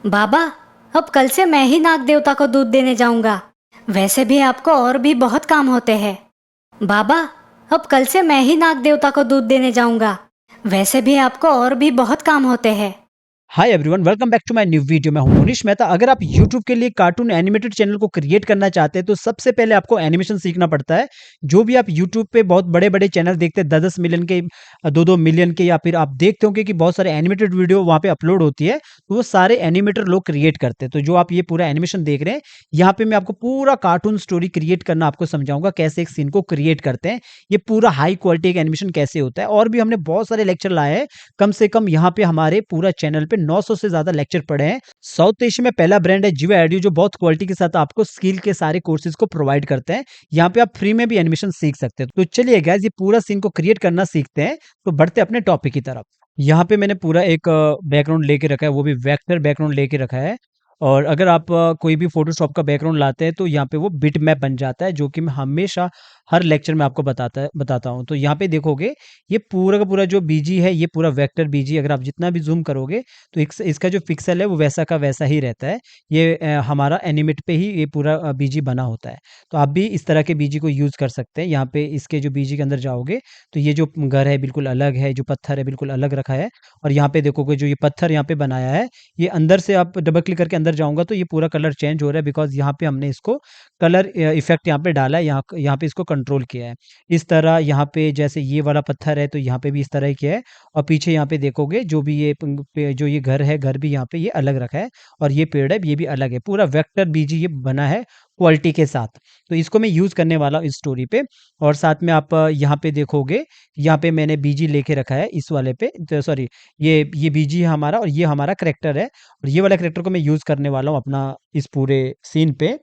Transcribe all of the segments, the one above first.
बाबा, अब कल से मैं ही नाग देवता को दूध देने जाऊंगा। वैसे भी आपको और भी बहुत काम होते हैं। बाबा, अब कल से मैं ही नाग देवता को दूध देने जाऊंगा। वैसे भी आपको और भी बहुत काम होते हैं। Hi everyone, welcome back to my new video. मैं हूं मोनिश मेहता। अगर आप YouTube के लिए कार्टून एनिमेटेड चैनल को क्रिएट करना चाहते हैं तो सबसे पहले आपको एनिमेशन सीखना पड़ता है। जो भी आप YouTube पे बहुत बड़े-बड़े चैनल देखते हैं 10-10 मिलियन के 2-2 मिलियन के, या फिर आप देखते होंगे कि बहुत सारे एनिमेटेड वीडियो वहाँ पे अपलोड होती है, तो वो सारे एनिमेटर लोग क्रिएट करते हैं। तो जो आप ये पूरा एनिमेशन देख रहे हैं, यहाँ पे मैं आपको पूरा कार्टून स्टोरी क्रिएट करना आपको समझाऊंगा, कैसे एक सीन को क्रिएट करते हैं। ये पूरा हाई क्वालिटी एक एनिमेशन कैसे होता है। और भी हमने बहुत सारे लेक्चर लाए हैं। कम से कम यहाँ पे हमारे पूरा चैनल पे 900 से ज्यादा लेक्चर पड़े हैं। साउथ एशिया में पहला ब्रांड है जियो एडियो, जो बहुत क्वालिटी के साथ आपको स्किल के सारे कोर्सेज को प्रोवाइड करते हैं। यहाँ पे आप फ्री में भी एनिमेशन सीख सकते हैं। तो चलिए गाइस, ये पूरा सीन को क्रिएट करना सीखते हैं। तो बढ़ते अपने टॉपिक की तरफ। यहाँ पे मैंने पूरा एक बैकग्राउंड लेके रखा है, वो भी वेक्टर बैकग्राउंड लेके रखा है। और अगर आप कोई भी फोटोशॉप का बैकग्राउंड लाते हैं तो यहाँ पे वो बिट मैप बन जाता है, जो कि मैं हमेशा हर लेक्चर में आपको बताता हूँ। तो यहाँ पे देखोगे, ये पूरा का पूरा जो बीजी है, ये पूरा वेक्टर बीजी। अगर आप जितना भी जूम करोगे तो इसका जो पिक्सल है वो वैसा का वैसा ही रहता है। ये हमारा एनिमेट पे ही ये पूरा बीजी बना होता है। तो आप भी इस तरह के बीजी को यूज़ कर सकते हैं। यहाँ पे इसके जो बीजी के अंदर जाओगे तो ये जो घर है बिल्कुल अलग है, जो पत्थर है बिल्कुल अलग रखा है। और यहाँ पे देखोगे जो ये पत्थर यहाँ पे बनाया है, ये अंदर से आप डबल क्लिक करके अंदर जाऊंगा तो ये पूरा कलर चेंज हो रहा है, बिकॉज यहाँ पे हमने इसको कलर इफेक्ट यहाँ पे डाला है, यहाँ पे इसको कंट्रोल किया है। इस तरह यहाँ पे जैसे ये वाला पत्थर है तो यहाँ पे भी इस तरह ही किया है। और पीछे यहाँ पे देखोगे जो भी ये जो ये घर है, घर भी यहाँ पे ये अलग रखा है। और ये पेड़ है, ये भी अलग है। पूरा वेक्टर बीजी ये बना है क्वालिटी के साथ। तो इसको मैं यूज करने वाला हूँ इस स्टोरी पे। और साथ में आप यहाँ पे देखोगे, यहाँ पे मैंने बीजी लेके रखा है इस वाले पे, तो सॉरी, ये बीजी है हमारा और ये हमारा करेक्टर है। और ये वाला करेक्टर को मैं यूज करने वाला हूँ अपना इस पूरे सीन पे।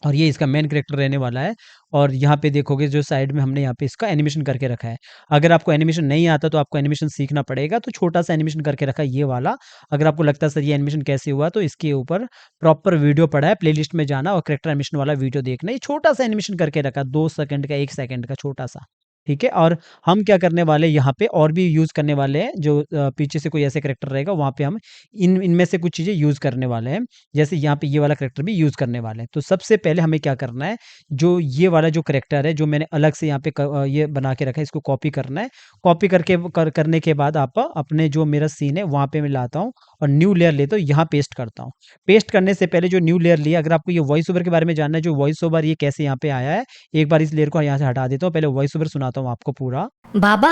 और ये इसका मेन कैरेक्टर रहने वाला है। और यहाँ पे देखोगे जो साइड में हमने यहाँ पे इसका एनिमेशन करके रखा है। अगर आपको एनिमेशन नहीं आता तो आपको एनिमेशन सीखना पड़ेगा, तो छोटा सा एनिमेशन करके रखा है ये वाला। अगर आपको लगता है सर ये एनिमेशन कैसे हुआ, तो इसके ऊपर प्रॉपर वीडियो पड़ा है, प्लेलिस्ट में जाना और कैरेक्टर एनिमेशन वाला वीडियो देखना। ये छोटा सा एनिमेशन करके रखा, 2 सेकंड का, 1 सेकंड का, छोटा सा। ठीक है। और हम क्या करने वाले यहाँ पे और भी यूज करने वाले हैं, जो पीछे से कोई ऐसे करेक्टर रहेगा वहां पे हम इनमें से कुछ चीजें यूज करने वाले हैं। जैसे यहाँ पे ये वाला करेक्टर भी यूज करने वाले हैं। तो सबसे पहले हमें क्या करना है, जो ये वाला जो करेक्टर है जो मैंने अलग से यहाँ पे ये बना के रखा है, इसको कॉपी करना है। कॉपी करने के बाद आप अपने जो मेरा सीन है वहां पे मैं लाता हूँ और न्यू लेयर लेता हूँ, यहाँ पेस्ट करता हूँ। पेस्ट करने से पहले जो न्यू लेयर लिया, अगर आपको ये वॉइस ओवर के बारे में जानना है, जो वॉइस ओवर ये कैसे यहाँ पे आया है, एक बार इस लेयर को यहाँ से हटा देता हूँ, पहले वॉइस ओवर सुनाता हूँ आपको पूरा। बाबा,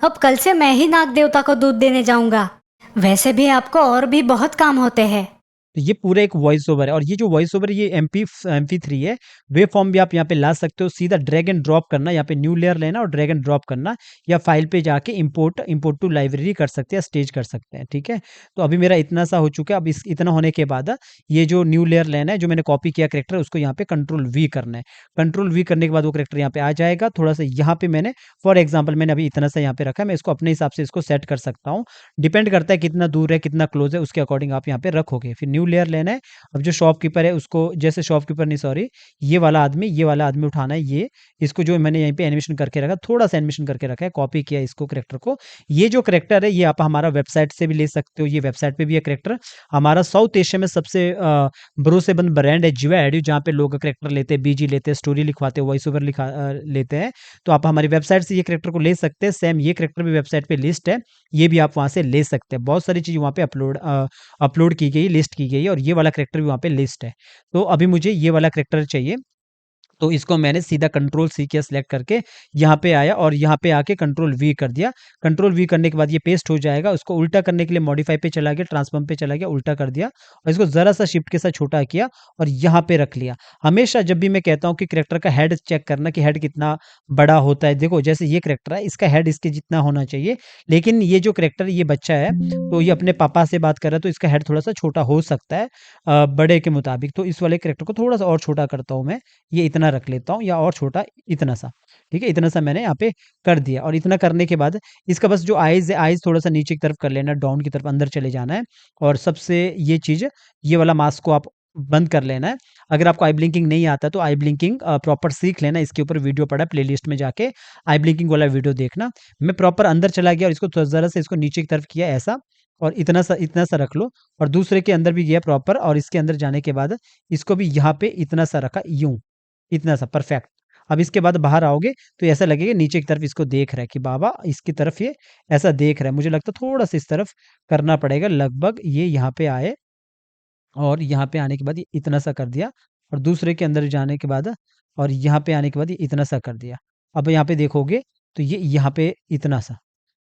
अब कल से मैं ही नाग देवता को दूध देने जाऊंगा। वैसे भी आपको और भी बहुत काम होते हैं। तो ये पूरा एक वॉइस ओवर है। और ये जो वॉइस ओवर ये MP3 है। वे फॉर्म भी आप यहाँ पे ला सकते हो। सीधा ड्रैग एंड ड्रॉप करना, यहाँ पे न्यू लेयर लेना और ड्रैग एंड ड्रॉप करना, या फाइल पे जाके इंपोर्ट टू लाइब्रेरी कर सकते हैं, स्टेज कर सकते हैं। ठीक है। तो अभी मेरा इतना सा हो चुका है। अब इस इतना होने के बाद ये जो न्यू लेयर लेना है, जो मैंने कॉपी किया करेक्टर, उसको यहाँ पे कंट्रोल V करना है। कंट्रोल V करने के बाद वो करेक्टर यहाँ पे आ जाएगा। थोड़ा सा यहाँ पे मैंने फॉर एग्जाम्पल मैंने अभी इतना सा यहाँ पे रखा है, मैं इसको अपने हिसाब से इसको सेट कर सकता हूँ। डिपेंड करता है कितना दूर है कितना क्लोज है, उसके अकॉर्डिंग आप यहाँ पे रखोगे। फिर न्यू लेयर लेना है। अब जो शॉपकीपर है उसको, जैसे शॉपकीपर नहीं, सॉरी, ये वाला आदमी उठाना है। ये इसको जो मैंने यहीं पे एनिमेशन करके रखा, थोड़ा सा एनिमेशन करके रखा है, कॉपी किया इसको करेक्टर को। ये जो करेक्टर है ये आप हमारा वेबसाइट से भी ले सकते हो। ये वेबसाइट पे भी है करेक्टर। हमारा साउथ एशिया में सबसे भरोसेमंद ब्रांड है जियो एडियो, जहाँ पे लोग करेक्टर लेते हैं, बीजी लेते हैं, स्टोरी लिखवाते हैं, वॉइस ओवर लेते हैं। तो आप हमारी वेबसाइट से ये करेक्टर को ले सकते हैं। सेम ये करेक्टर भी वेबसाइट पे लिस्ट है, ये भी आप वहाँ से ले सकते हैं। बहुत सारी चीज़ वहाँ पे अपलोड की गई, लिस्ट की गई है। और ये वाला करेक्टर भी वहाँ पे लिस्ट है। तो अभी मुझे ये वाला करेक्टर चाहिए, तो इसको मैंने सीधा कंट्रोल C किया, सिलेक्ट करके यहाँ पे आया और यहाँ पे आके कंट्रोल V कर दिया। कंट्रोल V करने के बाद ये पेस्ट हो जाएगा। उसको उल्टा करने के लिए मॉडिफाई पे चला गया, ट्रांसफॉर्म पे चला गया, उल्टा कर दिया और इसको जरा सा शिफ्ट के साथ छोटा किया और यहाँ पे रख लिया। हमेशा जब भी मैं कहता हूँ कि करेक्टर का हेड चेक करना कि हेड कितना बड़ा होता है, देखो जैसे ये करेक्टर है, इसका हेड इसके जितना होना चाहिए। लेकिन ये जो करेक्टर ये बच्चा है, तो ये अपने पापा से बात कर रहा है, तो इसका हेड थोड़ा सा छोटा हो सकता है बड़े के मुताबिक। तो इस वाले करेक्टर को थोड़ा सा और छोटा करता हूँ मैं, ये इतना रख लेता हूँ, या और छोटा इतना सा। ठीक है, इतना सा मैंने यहाँ पे कर दिया। और इतना करने के बाद इसका बस जो आईज है, आईज थोड़ा सा नीचे की तरफ कर लेना, डाउन की तरफ अंदर चले जाना है। और सबसे ये चीज, ये वाला मास्क को आप बंद कर लेना है। अगर आपको आई ब्लिंकिंग नहीं आता तो आई ब्लिंकिंग प्रॉपर सीख लेना। इसके ऊपर वीडियो पड़ा है, प्लेलिस्ट में जाके आई ब्लिंकिंग वाला वीडियो देखना। मैं प्रॉपर अंदर चला गया और इसको जरा से इसको नीचे की तरफ किया ऐसा। और इतना सा रख लो, और दूसरे के अंदर भी गया प्रॉपर, और इसके अंदर जाने के बाद इसको भी यहाँ पे इतना सा रखा, यूं इतना सा परफेक्ट। अब इसके बाद बाहर आओगे तो ऐसा लगेगा नीचे की तरफ इसको देख रहा है कि बाबा इसकी तरफ ये ऐसा देख रहा है। मुझे लगता है थोड़ा सा इस तरफ करना पड़ेगा, लगभग ये यहाँ पे आए, और यहाँ पे आने के बाद ये इतना सा कर दिया, और दूसरे के अंदर जाने के बाद और यहाँ पे आने के बाद ये इतना सा कर दिया। अब यहाँ पे देखोगे तो ये यहाँ पे इतना सा,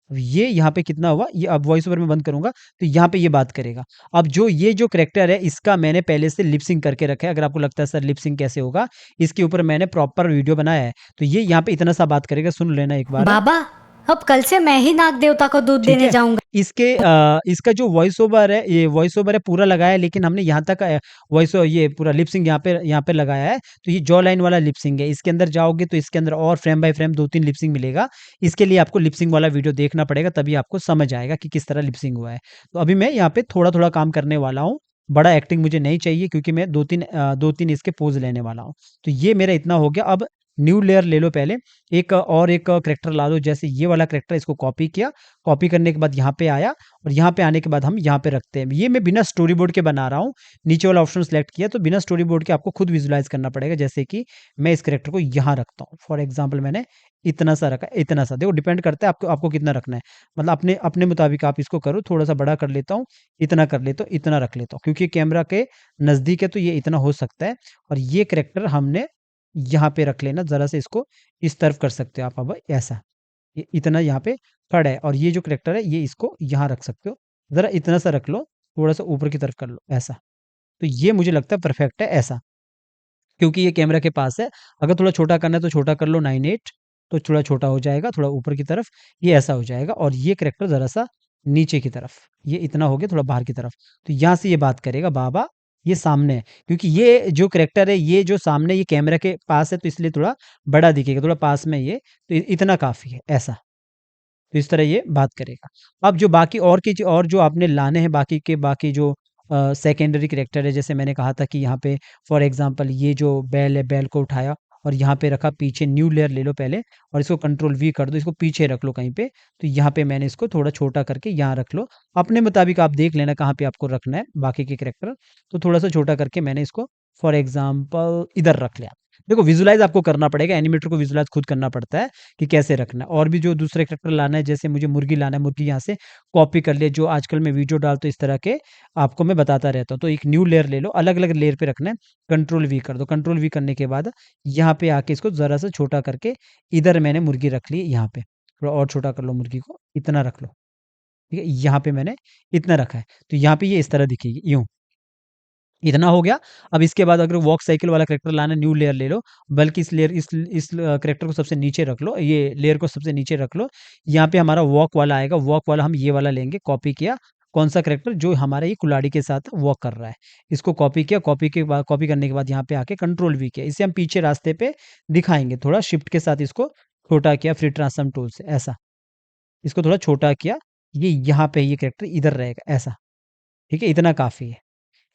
अब ये यहाँ पे कितना हुआ, ये अब वॉइस ओवर में बंद करूंगा तो यहाँ पे ये बात करेगा। अब जो ये जो करेक्टर है इसका मैंने पहले से लिप सिंक करके रखा है। अगर आपको लगता है सर लिप सिंक कैसे होगा, इसके ऊपर मैंने प्रॉपर वीडियो बनाया है। तो ये यहाँ पे इतना सा बात करेगा, सुन लेना एक बार। बाबा, अब कल से मैं ही नाग देवता को दूध ठीक देने है, जाऊंगा। इसका जो वॉइस ओवर है, ये वॉइस ओवर है पूरा लगाया है, लेकिन हमने यहाँ तक वॉइस ये पूरा लिप सिंक यहाँ पे लगाया है। तो ये जॉ लाइन वाला लिप सिंक है। इसके अंदर जाओगे तो इसके अंदर और frame by frame 2-3 lip sync मिलेगा। इसके लिए आपको लिप सिंक वाला वीडियो देखना पड़ेगा, तभी आपको समझ आएगा कि किस तरह लिप सिंक हुआ है। तो अभी मैं यहाँ पे थोड़ा थोड़ा काम करने वाला हूँ, बड़ा एक्टिंग मुझे नहीं चाहिए, क्योंकि मैं 2-3 इसके पोज लेने वाला हूँ। तो ये मेरा इतना हो गया। अब न्यू लेयर ले लो पहले, एक करेक्टर ला दो, जैसे ये वाला करेक्टर, इसको कॉपी किया, कॉपी करने के बाद यहाँ पे आया, और यहाँ पे आने के बाद हम यहाँ पे रखते हैं। ये मैं बिना स्टोरी बोर्ड के बना रहा हूँ, नीचे वाला ऑप्शन सेलेक्ट किया, तो बिना स्टोरी बोर्ड के आपको खुद विजुलाइज करना पड़ेगा। जैसे कि मैं इस करेक्टर को यहाँ रखता हूँ, फॉर एग्जाम्पल मैंने इतना सा रखा, इतना सा, देखो डिपेंड करता है आपको आपको कितना रखना है, मतलब अपने अपने मुताबिक आप इसको करो। थोड़ा सा बड़ा कर लेता हूँ, इतना कर लेता हूँ, इतना रख लेता हूँ, क्योंकि कैमरा के नज़दीक है तो ये इतना हो सकता है। और ये करेक्टर हमने यहाँ पे रख लेना, ज़रा से इसको इस तरफ कर सकते हो आप। अब ऐसा ये इतना यहाँ पे खड़ा है, और ये जो करेक्टर है ये इसको यहाँ रख सकते हो, ज़रा इतना सा रख लो, थोड़ा सा ऊपर की तरफ कर लो ऐसा। तो ये मुझे लगता है परफेक्ट है ऐसा, क्योंकि ये कैमरा के पास है। अगर थोड़ा छोटा करना है तो छोटा कर लो, 9:8, तो थोड़ा छोटा हो जाएगा, थोड़ा ऊपर की तरफ ये ऐसा हो जाएगा। और ये करेक्टर ज़रा सा नीचे की तरफ, ये इतना हो गया, थोड़ा बाहर की तरफ। तो यहाँ से ये बात करेगा, बाबा ये सामने है, क्योंकि ये जो करेक्टर है ये जो सामने ये कैमरा के पास है, तो इसलिए थोड़ा बड़ा दिखेगा, थोड़ा पास में ये, तो इतना काफ़ी है ऐसा। तो इस तरह ये बात करेगा। अब जो बाकी और जो आपने लाने हैं, बाकी जो सेकेंडरी कैरेक्टर है, जैसे मैंने कहा था कि यहाँ पे फॉर एग्जांपल ये जो बैल है, बैल को उठाया और यहाँ पे रखा पीछे। न्यू लेयर ले लो पहले, और इसको कंट्रोल वी कर दो, इसको पीछे रख लो कहीं पे। तो यहाँ पे मैंने इसको थोड़ा छोटा करके यहाँ रख लो, अपने मुताबिक आप देख लेना कहाँ पे आपको रखना है बाकी के कैरेक्टर। तो थोड़ा सा छोटा करके मैंने इसको फॉर एग्जाम्पल इधर रख लिया। देखो विजुलाइज आपको करना पड़ेगा, एनिमेटर को विजुलाइज खुद करना पड़ता है कि कैसे रखना है। और भी जो दूसरे कैरेक्टर लाना है, जैसे मुझे मुर्गी लाना है, मुर्गी यहाँ से कॉपी कर ले, जो आजकल मैं वीडियो डालता हूँ इस तरह के आपको मैं बताता रहता हूँ। तो एक न्यू लेयर ले लो, अलग अलग लेयर पे रखना है, कंट्रोल वी कर दो। कंट्रोल वी करने के बाद यहाँ पे आके इसको ज़रा सा छोटा करके इधर मैंने मुर्गी रख ली, यहाँ पे थोड़ा और छोटा कर लो मुर्गी को, इतना रख लो, ठीक है। यहाँ पे मैंने इतना रखा है, तो यहाँ पे ये इस तरह दिखेगी, यूँ इतना हो गया। अब इसके बाद अगर वॉक साइकिल वाला कैरेक्टर लाना है, न्यू लेयर ले लो, बल्कि इस कैरेक्टर को सबसे नीचे रख लो, ये लेयर को सबसे नीचे रख लो। यहाँ पे हमारा वॉक वाला आएगा, वॉक वाला हम ये वाला लेंगे, कॉपी किया। कौन सा कैरेक्टर, जो हमारा ये कुल्हाड़ी के साथ वॉक कर रहा है, इसको कॉपी किया। कॉपी करने के बाद यहाँ पे आके कंट्रोल वी किया, इसे हम पीछे रास्ते पे दिखाएंगे, थोड़ा शिफ्ट के साथ इसको छोटा किया फ्री ट्रांसफॉर्म टूल से, ऐसा इसको थोड़ा छोटा किया। ये यहाँ पे ये कैरेक्टर इधर रहेगा ऐसा, ठीक है, इतना काफ़ी है।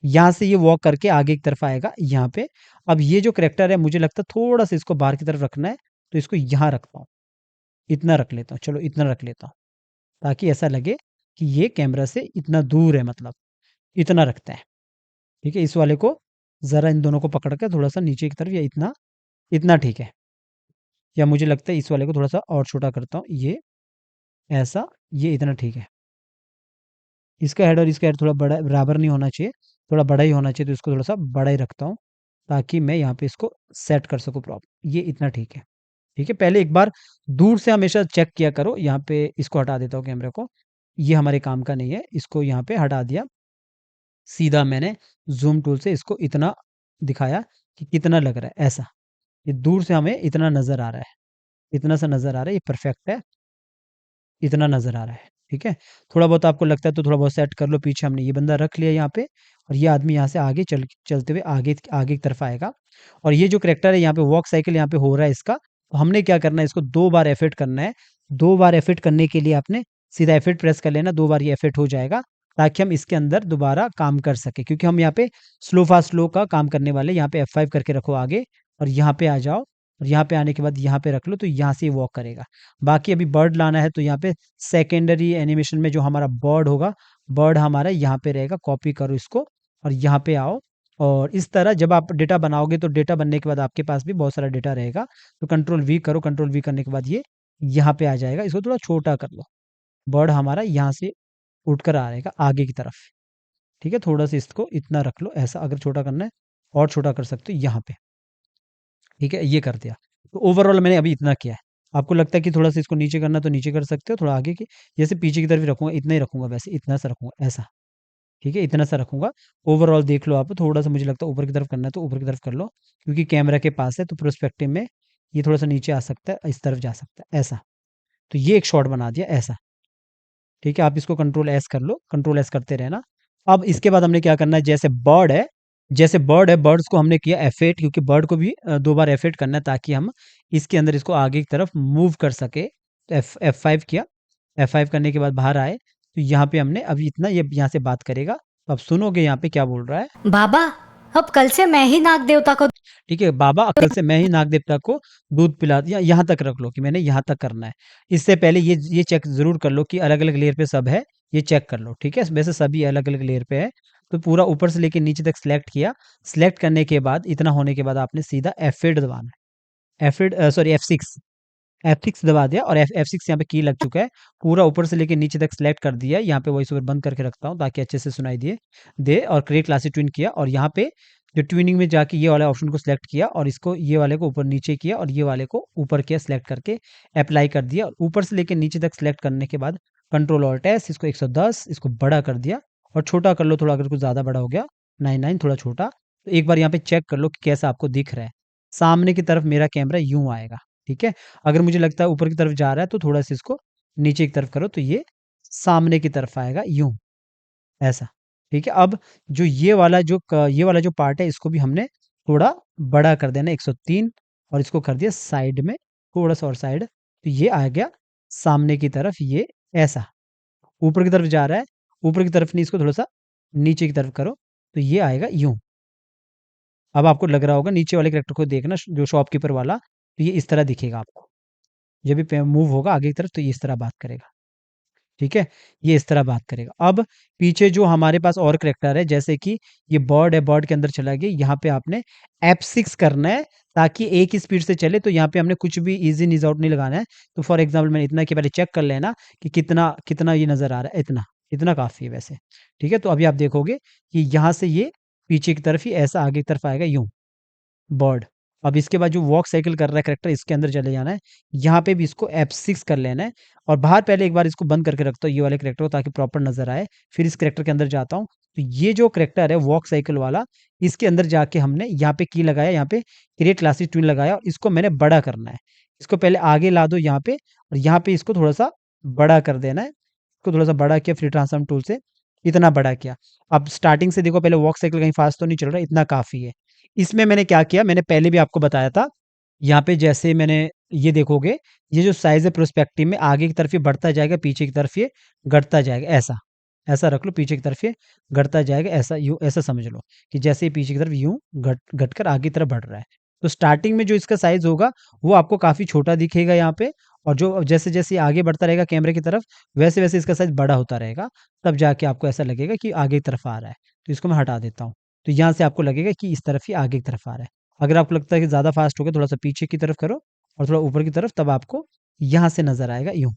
यहाँ से ये वॉक करके आगे की तरफ आएगा यहाँ पे। अब ये जो करैक्टर है मुझे लगता है थोड़ा-सा इसको बाहर की तरफ रखना है, तो इसको यहाँ रखता हूँ, इतना रख लेता हूँ, चलो इतना रख लेता हूँ, ताकि ऐसा लगे कि ये कैमरा से इतना दूर है, मतलब इतना रखते हैं, ठीक है। इस वाले को ज़रा इन दोनों को पकड़ के थोड़ा-सा नीचे की तरफ, या इतना, इतना ठीक है। या मुझे लगता है इस वाले को थोड़ा-सा और छोटा करता हूँ, ये ऐसा, ये इतना ठीक है। इसका हेड और इसका हेड थोड़ा बड़ा बराबर नहीं होना चाहिए, थोड़ा बड़ा ही होना चाहिए, तो इसको थोड़ा-सा बड़ा ही रखता हूँ, ताकि मैं यहाँ पे इसको सेट कर सकूँ प्रॉपर। ये इतना ठीक है, ठीक है। पहले एक बार दूर से हमेशा चेक किया करो। यहाँ पे इसको हटा देता हूँ कैमरे को, ये हमारे काम का नहीं है, इसको यहाँ पे हटा दिया। सीधा मैंने ज़ूम टूल से इसको इतना दिखाया कि कितना लग रहा है ऐसा, ये दूर से हमें इतना नज़र आ रहा है, इतना सा नज़र आ रहा है, ये परफेक्ट है, इतना नज़र आ रहा है, ठीक है। थोड़ा बहुत आपको लगता है तो थोड़ा बहुत सेट कर लो। पीछे हमने ये बंदा रख लिया यहाँ पे, और ये आदमी यहाँ से आगे चलते हुए आगे आगे की तरफ आएगा। और ये जो करैक्टर है यहाँ पे वॉक साइकिल यहाँ पे हो रहा है इसका, तो हमने क्या करना है, इसको 2 बार एफेक्ट करना है। 2 बार एफेक्ट करने के लिए आपने सीधा एफेक्ट प्रेस कर लेना, 2 बार ये एफेक्ट हो जाएगा, ताकि हम इसके अंदर दोबारा काम कर सकें। क्योंकि हम यहाँ पे स्लो फास्ट स्लो का काम करने वाले, यहाँ पे F5 करके रखो आगे, और यहाँ पे आ जाओ, और यहाँ पे आने के बाद यहाँ पे रख लो तो यहाँ से वॉक करेगा। बाकी अभी बर्ड लाना है तो यहाँ पे सेकेंडरी एनिमेशन में जो हमारा बर्ड होगा, बर्ड हमारा यहाँ पे रहेगा। कॉपी करो इसको और यहाँ पे आओ, और इस तरह जब आप डेटा बनाओगे तो डेटा बनने के बाद आपके पास भी बहुत सारा डेटा रहेगा। तो कंट्रोल वी करो, कंट्रोल वी करने के बाद ये यहाँ पे आ जाएगा। इसको थोड़ा छोटा कर लो, बर्ड हमारा यहाँ से उठकर आ रहेगा आगे की तरफ। ठीक है, थोड़ा सा इसको इतना रख लो, ऐसा अगर छोटा करना है और छोटा कर सकते हो यहाँ पे। ठीक है, ये कर दिया। तो ओवरऑल मैंने अभी इतना किया है। आपको लगता है कि थोड़ा सा इसको नीचे करना तो नीचे कर सकते हो, थोड़ा आगे की, जैसे पीछे की तरफ ही रखूंगा, इतना ही रखूंगा, वैसे इतना सा रखूंगा ऐसा। ठीक है, इतना सा रखूंगा। ओवरऑल देख लो आप, थोड़ा सा मुझे लगता है ऊपर की तरफ करना है तो ऊपर की तरफ कर लो, क्योंकि कैमरा के पास है तो प्रोस्पेक्टिव में ये थोड़ा सा नीचे आ सकता है, इस तरफ जा सकता है ऐसा। तो ये एक शॉट बना दिया ऐसा। ठीक है, आप इसको कंट्रोल एस कर लो, कंट्रोल एस करते रहना। अब इसके बाद हमने क्या करना है, जैसे बर्ड है, जैसे बर्ड है, बर्ड्स को हमने किया F8, क्योंकि बर्ड को भी 2 बार F8 करना है ताकि हम इसके अंदर इसको आगे की तरफ मूव कर सके। तो F5 किया, F5 करने के बाद बाहर आए तो यहाँ पे हमने अभी इतना, ये यहाँ से बात करेगा तो आप सुनोगे यहाँ पे क्या बोल रहा है। बाबा, अब कल से मैं ही नाग देवता को ठीक है, बाबा कल से मैं ही नाग देवता को दूध पिला दिया, यहाँ तक रख लो कि मैंने यहाँ तक करना है। इससे पहले ये चेक जरूर कर लो कि अलग अलग लेयर पे सब है, ये चेक कर लो। ठीक है, वैसे सभी अलग अलग लेयर पे है। तो पूरा ऊपर से लेके नीचे तक सिलेक्ट किया। सिलेक्ट करने के बाद इतना होने के बाद आपने सीधा F8 दबाना है। F8 सॉरी F6 दबा दिया, और F6 यहाँ पे की लग चुका है। पूरा ऊपर से लेके नीचे तक सिलेक्ट कर दिया। यहाँ पे वॉइस ओवर बंद करके रखता हूँ ताकि अच्छे से सुनाई दे और क्रिएट क्लासिक ट्यून किया, और यहाँ पे जो ट्यूनिंग में जाके ये वाले ऑप्शन को सिलेक्ट किया और इसको ये वाले को ऊपर नीचे किया और ये वाले को ऊपर किया, सिलेक्ट करके अप्लाई कर दिया। और ऊपर से लेके नीचे तक सिलेक्ट करने के बाद कंट्रोल ऑल्ट एस, इसको 110, इसको बड़ा कर दिया और छोटा कर लो थोड़ा, अगर कुछ ज़्यादा बड़ा हो गया 99 थोड़ा छोटा। तो एक बार यहाँ पे चेक कर लो कि कैसा आपको दिख रहा है। सामने की तरफ मेरा कैमरा यूं आएगा। ठीक है, अगर मुझे लगता है ऊपर की तरफ जा रहा है तो थोड़ा सा इसको नीचे की तरफ करो तो ये सामने की तरफ आएगा यूं, ऐसा। ठीक है, अब जो ये वाला जो पार्ट है इसको भी हमने थोड़ा बड़ा कर देना 103, और इसको कर दिया साइड में थोड़ा सा और साइड, तो ये आ गया सामने की तरफ, ये ऐसा ऊपर की तरफ जा रहा है। ऊपर की तरफ नहीं, इसको थोड़ा सा नीचे की तरफ करो तो ये आएगा यूं। अब आपको लग रहा होगा, नीचे वाले कैरेक्टर को देखना, जो शॉपकीपर वाला, तो ये इस तरह दिखेगा आपको। जब भी मूव होगा आगे की तरफ तो ये इस तरह बात करेगा। ठीक है, ये इस तरह बात करेगा। अब पीछे जो हमारे पास और करेक्टर है, जैसे कि ये बर्ड है, बर्ड के अंदर चला गया, यहाँ पे आपने F6 करना है ताकि एक ही स्पीड से चले। तो यहाँ पे हमने कुछ भी इजी इन आउट नहीं लगाना है। तो फॉर एग्जाम्पल मैंने इतना कि पहले चेक कर लेना कि कितना कितना ये नजर आ रहा है, इतना इतना काफी है वैसे। ठीक है, तो अभी आप देखोगे कि यहाँ से ये पीछे की तरफ ही ऐसा आगे की तरफ आएगा यूं, बर्ड। अब इसके बाद जो वॉक साइकिल कर रहा है करेक्टर, इसके अंदर चले जाना है। यहाँ पे भी इसको F6 कर लेना है, और बाहर पहले एक बार इसको बंद करके रखता हूँ ये वाले करेक्टर को ताकि प्रॉपर नजर आए। फिर इस करेक्टर के अंदर जाता हूँ, तो ये जो करेक्टर है वॉक साइकिल वाला, इसके अंदर जाके हमने यहाँ पे की लगाया, यहाँ पे क्रिएट क्लासिक ट्यून लगाया, और इसको मैंने बड़ा करना है। इसको पहले आगे ला दो यहाँ पे, और यहाँ पे इसको थोड़ा सा बड़ा कर देना है। इसको थोड़ा सा बड़ा किया फ्री ट्रांसफॉर्म टूल से, इतना बड़ा किया। अब स्टार्टिंग से देखो, पहले वॉक साइकिल कहीं फास्ट तो नहीं चल रहा, इतना काफी है। इसमें मैंने क्या किया, मैंने पहले भी आपको बताया था। यहाँ पे जैसे मैंने ये देखोगे, ये जो साइज है प्रोस्पेक्टिव में आगे की तरफ ये बढ़ता जाएगा, पीछे की तरफ ये घटता जाएगा, ऐसा ऐसा रख लो। पीछे की तरफ ये घटता जाएगा, ऐसा यूं, ऐसा समझ लो कि जैसे ये पीछे की तरफ यूं घट घटकर आगे की तरफ बढ़ रहा है। तो स्टार्टिंग में जो इसका साइज होगा वो आपको काफी छोटा दिखेगा यहाँ पे, और जो जैसे जैसे ये आगे बढ़ता रहेगा कैमरे की तरफ, वैसे वैसे इसका साइज बड़ा होता रहेगा। तब जाके आपको ऐसा लगेगा कि आगे की तरफ आ रहा है। तो इसको मैं हटा देता हूँ, तो यहाँ से आपको लगेगा कि इस तरफ ही आगे की तरफ आ रहा है। अगर आपको लगता है कि ज़्यादा फास्ट हो गया, थोड़ा सा पीछे की तरफ करो और थोड़ा ऊपर की तरफ, तब आपको यहाँ से नज़र आएगा यूँ।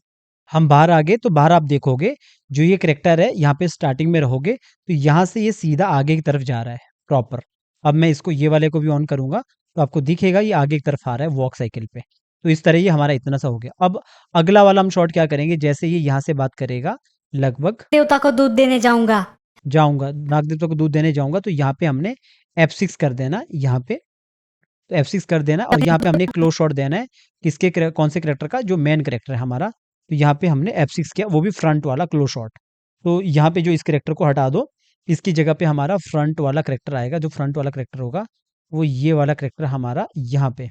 हम बाहर आ गए तो बाहर आप देखोगे जो ये करेक्टर है, यहाँ पे स्टार्टिंग में रहोगे तो यहाँ से ये सीधा आगे की तरफ जा रहा है प्रॉपर। अब मैं इसको ये वाले को भी ऑन करूँगा तो आपको दिखेगा ये आगे की तरफ आ रहा है वॉक साइकिल पे। तो इस तरह ये हमारा इतना सा हो गया। अब अगला वाला हम शॉट क्या करेंगे, जैसे ये यहाँ से बात करेगा, लगभग देवता को दूध देने जाऊंगा। जाऊँगा, नाग देवता को दूध देने जाऊँगा, तो यहाँ पे हमने F6 कर देना यहाँ पे। तो F6 कर देना, और यहाँ पे हमने क्लोज शॉट देना है किसके कौन से करेक्टर का, जो मेन करेक्टर है हमारा। तो यहाँ पे हमने F6 किया, वो भी फ्रंट वाला क्लोज शॉट। तो यहाँ पे जो इस करेक्टर को हटा दो, इसकी जगह पे हमारा फ्रंट वाला करेक्टर आएगा। जो फ्रंट वाला करेक्टर होगा वो ये वाला करेक्टर हमारा यहाँ पे,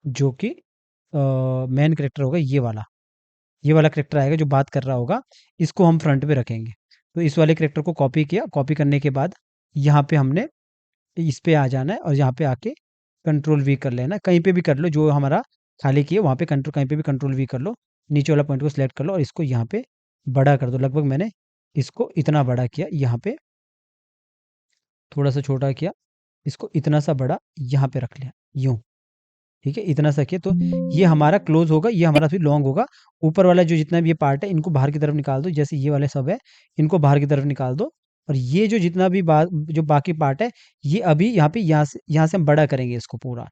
जो कि मेन करेक्टर होगा ये वाला करेक्टर आएगा जो बात कर रहा होगा, इसको हम फ्रंट पे रखेंगे। तो इस वाले करेक्टर को कॉपी किया, कॉपी करने के बाद यहाँ पे हमने इस पे आ जाना है, और यहाँ पे आके कंट्रोल वी कर लेना, कहीं पे भी कर लो जो हमारा खाली किया वहाँ पे कंट्रोल, कहीं पे भी कंट्रोल वी कर लो, नीचे वाला पॉइंट को सिलेक्ट कर लो और इसको यहाँ पे बड़ा कर दो। लगभग मैंने इसको इतना बड़ा किया, यहाँ पे थोड़ा सा छोटा किया, इसको इतना सा बड़ा यहाँ पे रख लिया यूं। ठीक है, इतना सा किया तो ये हमारा क्लोज होगा, ये हमारा फिर लॉन्ग होगा। ऊपर वाला जो जितना भी ये पार्ट है इनको बाहर की तरफ निकाल दो, जैसे ये वाले सब है इनको बाहर की तरफ निकाल दो। और ये जो जितना भी जो बाकी पार्ट है ये अभी यहाँ पे यहाँ से हम बड़ा करेंगे इसको पूरा।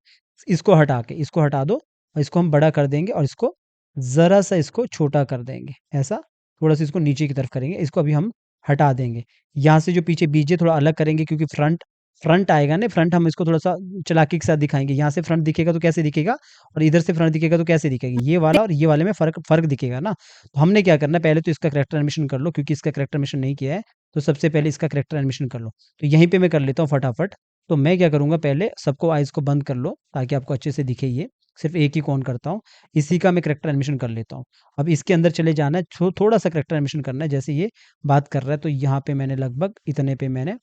इसको हटा के इसको हटा दो और इसको हम बड़ा कर देंगे और इसको जरा सा इसको छोटा कर देंगे ऐसा। थोड़ा सा इसको नीचे की तरफ करेंगे, इसको अभी हम हटा देंगे। यहाँ से जो पीछे बीजे थोड़ा अलग करेंगे क्योंकि फ्रंट फ्रंट आएगा ना, फ्रंट हम इसको थोड़ा सा चालाकी के साथ दिखाएंगे। यहाँ से फ्रंट दिखेगा तो कैसे दिखेगा और इधर से फ्रंट दिखेगा तो कैसे दिखेगा, ये वाला और ये वाले में फर्क फर्क दिखेगा ना। तो हमने क्या करना है, पहले तो इसका करेक्टर एनिमेशन कर लो, क्योंकि इसका करेक्टर एनिमेशन नहीं किया है तो सबसे पहले इसका करेक्टर एनिमेशन कर लो। तो यहीं पे मैं कर लेता हूँ फटाफट। तो मैं क्या करूँगा, पहले सबको आइज़ को बंद कर लो ताकि आपको अच्छे से दिखे। ये सिर्फ एक ही कौन करता हूँ, इसी का मैं करेक्टर एनिमेशन कर लेता हूँ। अब इसके अंदर चले जाना है, थोड़ा सा करेक्टर एनिमेशन करना है। जैसे ये बात कर रहा है तो यहाँ पे मैंने लगभग इतने पे मैंने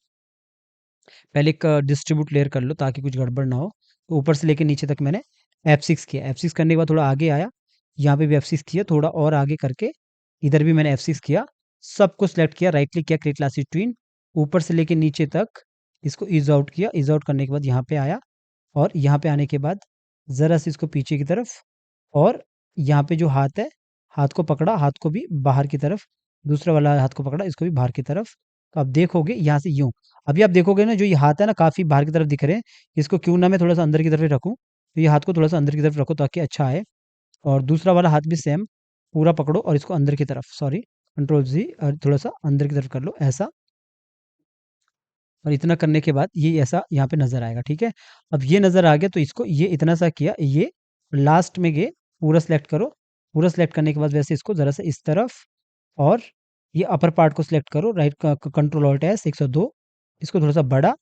पहले एक डिस्ट्रीब्यूट लेयर कर लो ताकि कुछ गड़बड़ ना हो। तो ऊपर से लेके नीचे तक मैंने F6 किया, F6 करने के बाद थोड़ा आगे आया, यहाँ पे भी F6 किया, थोड़ा और आगे करके इधर भी मैंने F6 किया। सबको सिलेक्ट किया, राइट क्लिक किया, क्रिएट क्लासेस ट्विन, ऊपर से लेके नीचे तक इसको ईज आउट किया। ईज आउट करने के बाद यहाँ पे आया और यहाँ पे आने के बाद ज़रा सी इसको पीछे की तरफ और यहाँ पे जो हाथ है, हाथ को पकड़ा, हाथ को भी बाहर की तरफ, दूसरा वाला हाथ को पकड़ा, इसको भी बाहर की तरफ। तो आप देखोगे यहाँ से यूँ, अभी आप देखोगे ना जो ये हाथ है ना काफ़ी बाहर की तरफ दिख रहे हैं, इसको क्यों ना मैं थोड़ा सा अंदर की तरफ ही रखूँ। तो ये हाथ को थोड़ा सा अंदर की तरफ रखो ताकि अच्छा आए। और दूसरा वाला हाथ भी सेम पूरा पकड़ो और इसको अंदर की तरफ, सॉरी कंट्रोल जी, और थोड़ा सा अंदर की तरफ कर लो ऐसा। और इतना करने के बाद ये ऐसा यहाँ पे नज़र आएगा। ठीक है, अब ये नज़र आ गया तो इसको ये इतना सा किया, ये लास्ट में गए, पूरा सेलेक्ट करो। पूरा सेलेक्ट करने के बाद वैसे इसको ज़रा सा इस तरफ और ये अपर पार्ट को सिलेक्ट करो, राइट कंट्रोल ऑल्ट एस 102। इसको थोड़ा सा बड़ा,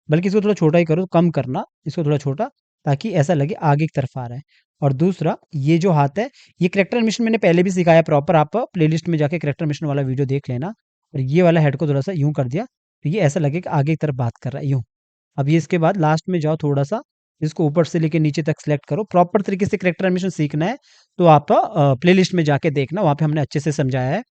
बल्कि इसको थोड़ा छोटा ही करो, कम करना इसको थोड़ा छोटा, ताकि ऐसा लगे आगे की तरफ आ रहा है। और दूसरा ये जो हाथ है, ये करेक्टर एनिमेशन मैंने पहले भी सिखाया प्रॉपर, आप प्लेलिस्ट में जाके करेक्टर एनिमेशन वाला वीडियो देख लेना। और ये वाला हेड को थोड़ा सा यूं कर दिया तो ये ऐसा लगे कि आगे की तरफ बात कर रहा है यूं। अब ये इसके बाद लास्ट में जाओ, थोड़ा सा इसको ऊपर से लेके नीचे तक सिलेक्ट करो। प्रॉपर तरीके से करेक्टर एनिमेशन सीखना है तो आप प्लेलिस्ट में जाके देखना, वहाँ पे हमने अच्छे से समझाया है।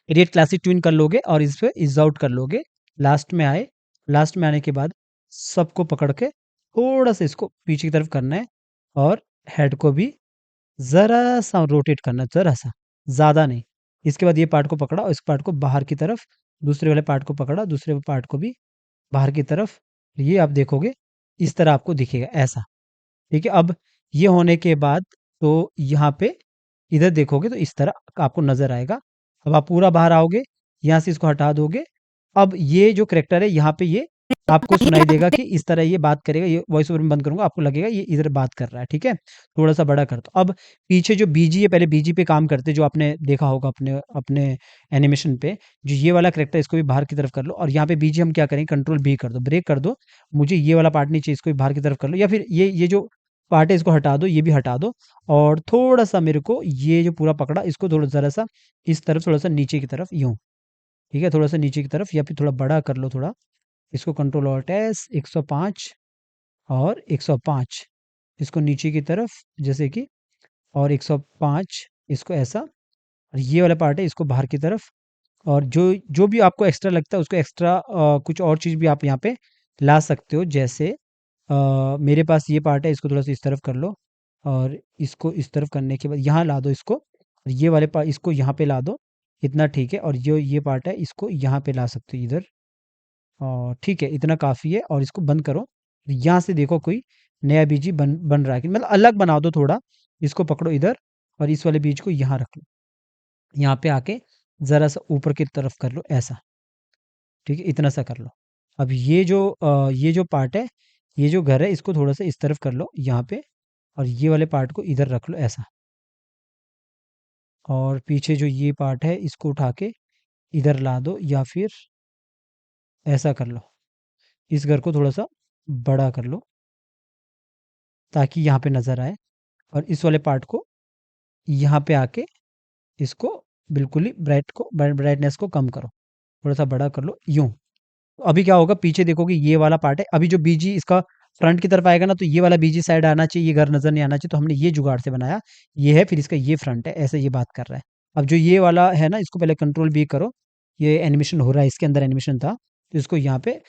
क्रिएट क्लासिक ट्यून कर लोगे और इस पे इज आउट कर लोगे। लास्ट में आए, लास्ट में आने के बाद सबको पकड़ के थोड़ा सा इसको पीछे की तरफ करना है और हेड को भी ज़रा सा रोटेट करना है, ज़रा सा, ज़्यादा नहीं। इसके बाद ये पार्ट को पकड़ा और इस पार्ट को बाहर की तरफ, दूसरे वाले पार्ट को पकड़ा, दूसरे पार्ट को भी बाहर की तरफ। ये आप देखोगे इस तरह आपको दिखेगा ऐसा। ठीक है, अब ये होने के बाद तो यहाँ पे इधर देखोगे तो इस तरह आपको नज़र आएगा। अब आप पूरा बाहर आओगे, यहाँ से इसको हटा दोगे। अब ये जो करैक्टर है यहाँ पे ये आपको सुनाई देगा कि इस तरह ये बात करेगा। ये वॉइस ओवर में बंद करूँगा, आपको लगेगा ये इधर बात कर रहा है। ठीक है, थोड़ा-सा बड़ा कर दो। अब पीछे जो बीजी है, पहले बीजी पे काम करते, जो आपने देखा होगा अपने अपने एनिमेशन पे, जो ये वाला करैक्टर इसको भी बाहर की तरफ कर लो। और यहाँ पे बीजी हम क्या करेंगे, कंट्रोल बी कर दो, ब्रेक कर दो। मुझे ये वाला पार्ट नहीं चाहिए, इसको भी बाहर की तरफ कर लो, या फिर ये जो पार्ट है इसको हटा दो, ये भी हटा दो। और थोड़ा-सा मेरे को ये जो पूरा पकड़ा इसको थोड़ा ज़रा-सा इस तरफ, थोड़ा-सा नीचे की तरफ यूँ। ठीक है, थोड़ा-सा नीचे की तरफ या फिर थोड़ा बड़ा कर लो थोड़ा। इसको कंट्रोल ऑल्ट एस 105 और 105 इसको नीचे की तरफ जैसे कि, और 105 इसको ऐसा। और ये वाला पार्ट है इसको बाहर की तरफ। और जो जो भी आपको एक्स्ट्रा लगता है उसको एक्स्ट्रा कुछ और चीज़ भी आप यहाँ पे ला सकते हो। जैसे मेरे पास ये पार्ट है, इसको थोड़ा सा इस तरफ कर लो और इसको इस तरफ करने के बाद यहाँ ला दो इसको, और ये वाले पार्ट इसको यहाँ पे ला दो, इतना ठीक है। और जो ये पार्ट है इसको यहाँ पे ला सकते हो इधर, और ठीक है इतना काफ़ी है। और इसको बंद करो, यहाँ से देखो कोई नया बीज ही बन बन रहा है कि, मतलब अलग बना दो थोड़ा। इसको पकड़ो इधर और इस वाले बीज को यहाँ रख लो, यहाँ पे आके ज़रा सा ऊपर की तरफ कर लो ऐसा। ठीक है, इतना सा कर लो। अब ये जो पार्ट है, ये जो घर है, इसको थोड़ा सा इस तरफ कर लो यहाँ पे, और ये वाले पार्ट को इधर रख लो ऐसा। और पीछे जो ये पार्ट है इसको उठा के इधर ला दो या फिर ऐसा कर लो। इस घर को थोड़ा सा बड़ा कर लो ताकि यहाँ पे नज़र आए। और इस वाले पार्ट को यहाँ पे आके इसको बिल्कुल ही ब्राइटनेस को कम करो, थोड़ा सा बड़ा कर लो यूँ। तो अभी क्या होगा, पीछे देखोगे ये वाला पार्ट है, अभी जो बीजी इसका फ्रंट की तरफ आएगा ना तो ये वाला बीजी साइड आना चाहिए, ये घर नज़र नहीं आना चाहिए, तो हमने ये जुगाड़ से बनाया। ये है, फिर इसका ये फ्रंट है, ऐसे ये बात कर रहा है। अब जो ये वाला है ना, इसको पहले कंट्रोल B करो, ये एनिमेशन हो रहा है, इसके अंदर एनिमेशन था, तो इसको यहाँ पे